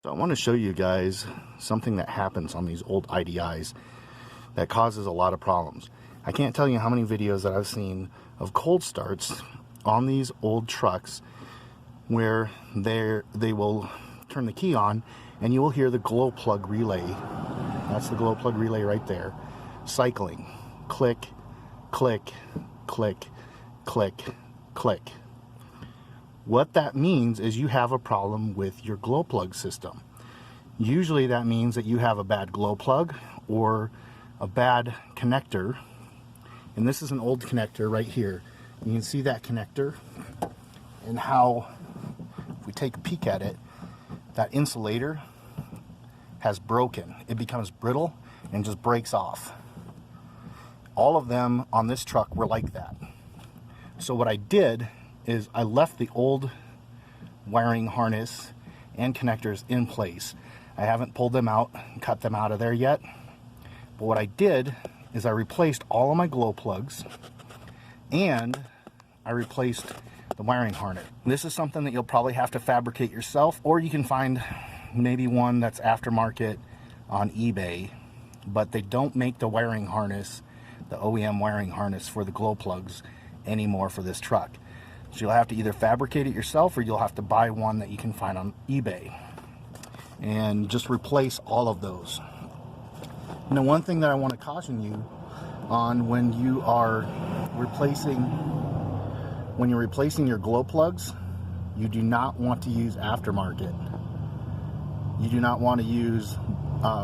So I want to show you guys something that happens on these old IDIs that causes a lot of problems. I can't tell you how many videos that I've seen of cold starts on these old trucks where they will turn the key on and you will hear the glow plug relay. That's the glow plug relay right there, cycling. Click, click, click, click, click. What that means is you have a problem with your glow plug system. Usually that means that you have a bad glow plug or a bad connector. And this is an old connector right here. You can see that connector and how, if we take a peek at it, that insulator has broken. It becomes brittle and just breaks off. All of them on this truck were like that. So what I did is I left the old wiring harness and connectors in place. I haven't pulled them out and cut them out of there yet. But what I did is I replaced all of my glow plugs and I replaced the wiring harness. This is something that you'll probably have to fabricate yourself, or you can find maybe one that's aftermarket on eBay, but they don't make the wiring harness, the OEM wiring harness for the glow plugs anymore for this truck. So you'll have to either fabricate it yourself or you'll have to buy one that you can find on eBay and just replace all of those. Now, one thing that I want to caution you on when you're replacing your glow plugs, you do not want to use aftermarket. You do not want to use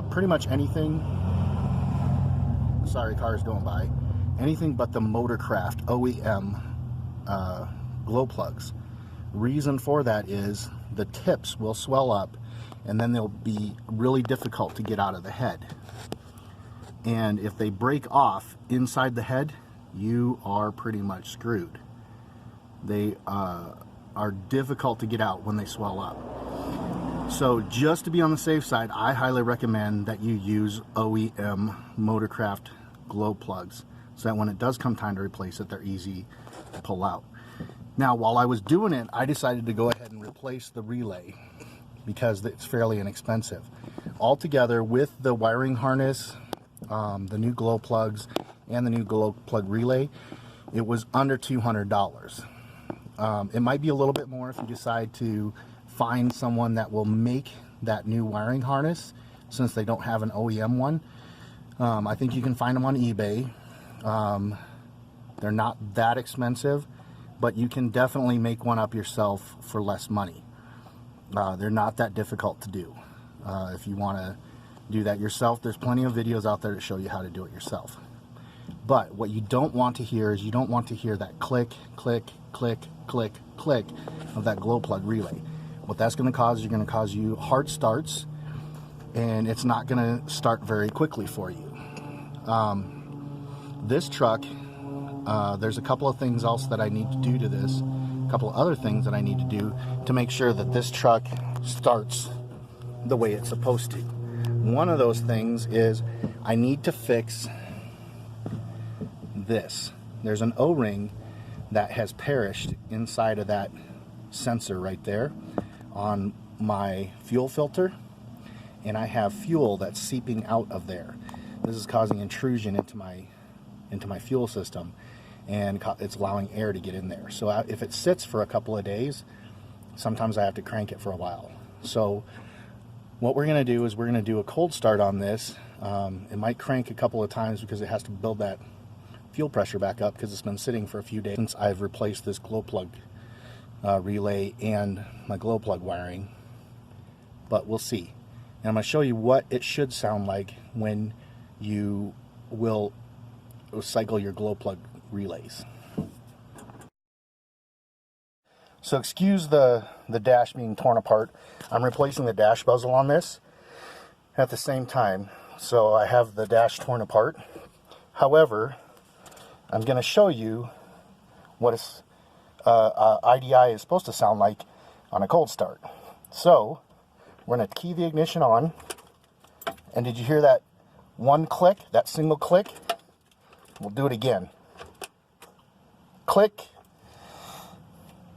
pretty much anything. Sorry, cars going by. Anything but the Motorcraft OEM glow plugs. Reason for that is the tips will swell up and then they'll be really difficult to get out of the head. And if they break off inside the head, you are pretty much screwed. They are difficult to get out when they swell up. So just to be on the safe side, I highly recommend that you use OEM Motorcraft glow plugs so that when it does come time to replace it, they're easy to pull out. Now, while I was doing it, I decided to go ahead and replace the relay because it's fairly inexpensive. Altogether, with the wiring harness, the new glow plugs, and the new glow plug relay, it was under $200. It might be a little bit more if you decide to find someone that will make that new wiring harness, since they don't have an OEM one. I think you can find them on eBay. They're not that expensive, but you can definitely make one up yourself for less money. They're not that difficult to do. If you want to do that yourself, there's plenty of videos out there to show you how to do it yourself. But what you don't want to hear is you don't want to hear that click, click, click, click, click of that glow plug relay. What that's going to cause, you're going to cause you hard starts, and it's not going to start very quickly for you. This truck, there's a couple of things else that I need to do to this, a couple of other things that I need to do to make sure that this truck starts the way it's supposed to. One of those things is I need to fix this. There's an O-ring that has perished inside of that sensor right there on my fuel filter, and I have fuel that's seeping out of there. This is causing intrusion into my fuel system, and it's allowing air to get in there. So if it sits for a couple of days, sometimes I have to crank it for a while. So what we're going to do is we're going to do a cold start on this. It might crank a couple of times because it has to build that fuel pressure back up because it's been sitting for a few days since I've replaced this glow plug relay and my glow plug wiring. But we'll see. And I'm going to show you what it should sound like when you will cycle your glow plug relays. So excuse the dash being torn apart. I'm replacing the dash bezel on this at the same time. So I have the dash torn apart. However, I'm going to show you what IDI is supposed to sound like on a cold start. So we're going to key the ignition on. And did you hear that one click, that single click? We'll do it again. Click.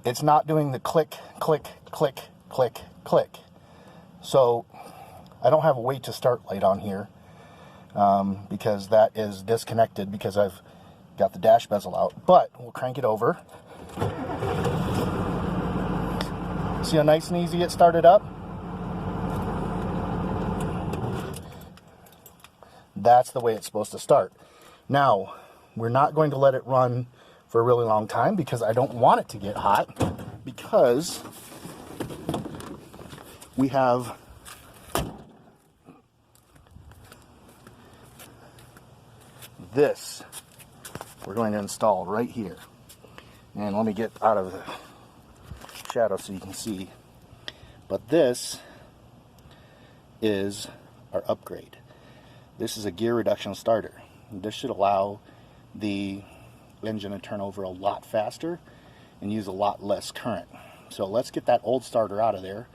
It's not doing the click, click, click, click, click. So I don't have a wait to start light on here because that is disconnected because I've got the dash bezel out. But we'll crank it over. See how nice and easy it started up? That's the way it's supposed to start. Now, we're not going to let it run for a really long time because I don't want it to get hot, because we have this we're going to install right here. And let me get out of the shadow so you can see. But this is our upgrade. This is a gear reduction starter. This should allow the engine to turn over a lot faster and use a lot less current. So let's get that old starter out of there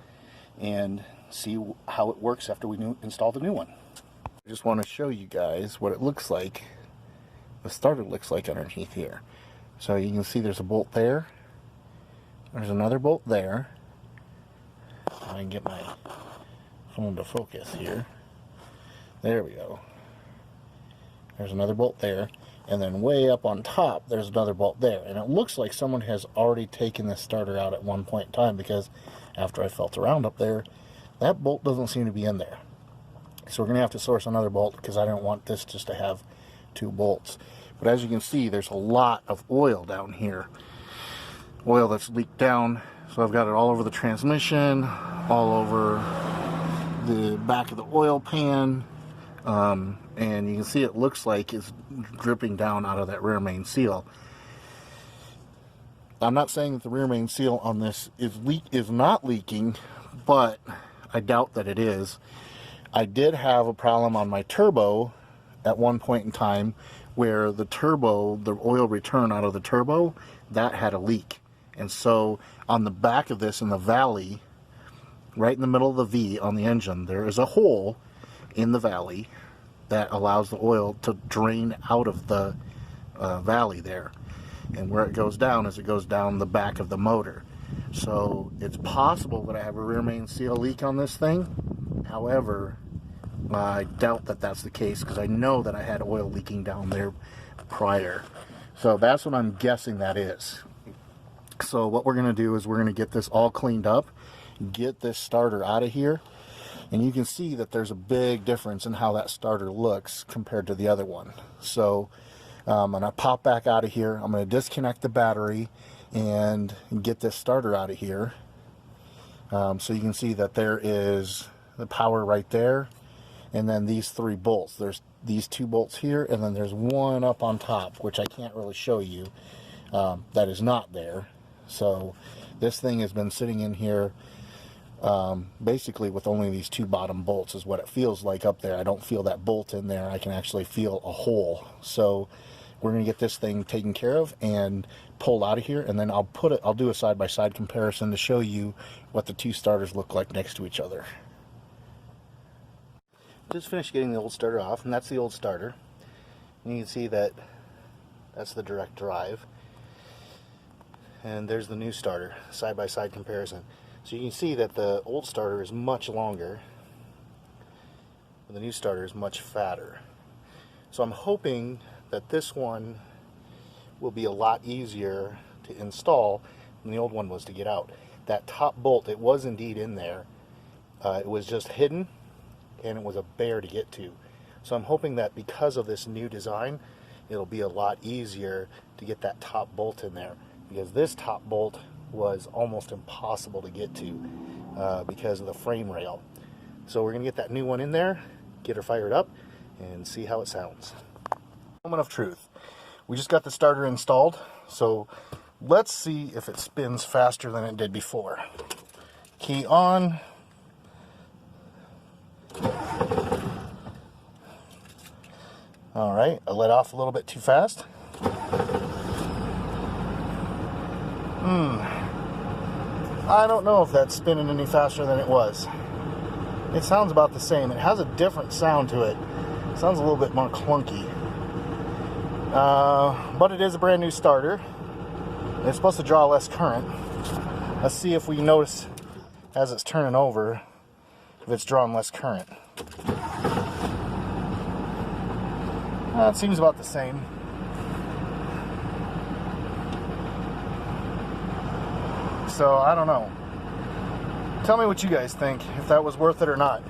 and see how it works after we install the new one. I just want to show you guys what it looks like, the starter looks like underneath here. So you can see there's a bolt there, there's another bolt there. I can get my phone to focus here. There we go. There's another bolt there, and then way up on top there's another bolt there. And it looks like someone has already taken this starter out at one point in time, because after I felt around up there, that bolt doesn't seem to be in there. So we're going to have to source another bolt, because I don't want this just to have two bolts. But as you can see, there's a lot of oil down here. Oil that's leaked down. So I've got it all over the transmission, all over the back of the oil pan. And you can see it looks like it's dripping down out of that rear main seal. I'm not saying that the rear main seal on this is not leaking, but I doubt that it is. I did have a problem on my turbo at one point in time where the turbo, the oil return out of the turbo, that had a leak. And so on the back of this, in the valley, right in the middle of the V on the engine, there is a hole in the valley that allows the oil to drain out of the valley there. And where it goes down is it goes down the back of the motor. So it's possible that I have a rear main seal leak on this thing. However, I doubt that that's the case, because I know that I had oil leaking down there prior. So that's what I'm guessing that is. So what we're going to do is we're going to get this all cleaned up, get this starter out of here, and you can see that there's a big difference in how that starter looks compared to the other one. So I'm going to pop back out of here. I'm going to disconnect the battery and get this starter out of here. So you can see that there is the power right there, and then these three bolts. There's these two bolts here, and then there's one up on top, which I can't really show you, that is not there. So this thing has been sitting in here basically with only these two bottom bolts is what it feels like up there. I don't feel that bolt in there. I can actually feel a hole. So we're going to get this thing taken care of and pulled out of here, and then I'll do a side-by-side comparison to show you what the two starters look like next to each other. Just finished getting the old starter off, and that's the old starter. And you can see that that's the direct drive. And there's the new starter, side-by-side comparison. So you can see that the old starter is much longer, and the new starter is much fatter. So I'm hoping that this one will be a lot easier to install than the old one was to get out. That top bolt, it was indeed in there. It was just hidden, and it was a bear to get to. So I'm hoping that because of this new design, it'll be a lot easier to get that top bolt in there, because this top bolt was almost impossible to get to because of the frame rail. So we're going to get that new one in there, get her fired up, and see how it sounds. Moment of truth. We just got the starter installed, so let's see if it spins faster than it did before. Key on. Alright, I let off a little bit too fast. I don't know if that's spinning any faster than it was. It sounds about the same. It has a different sound to it. It sounds a little bit more clunky. But it is a brand new starter. It's supposed to draw less current. Let's see if we notice as it's turning over if it's drawing less current. It seems about the same. So I don't know. Tell me what you guys think, if that was worth it or not.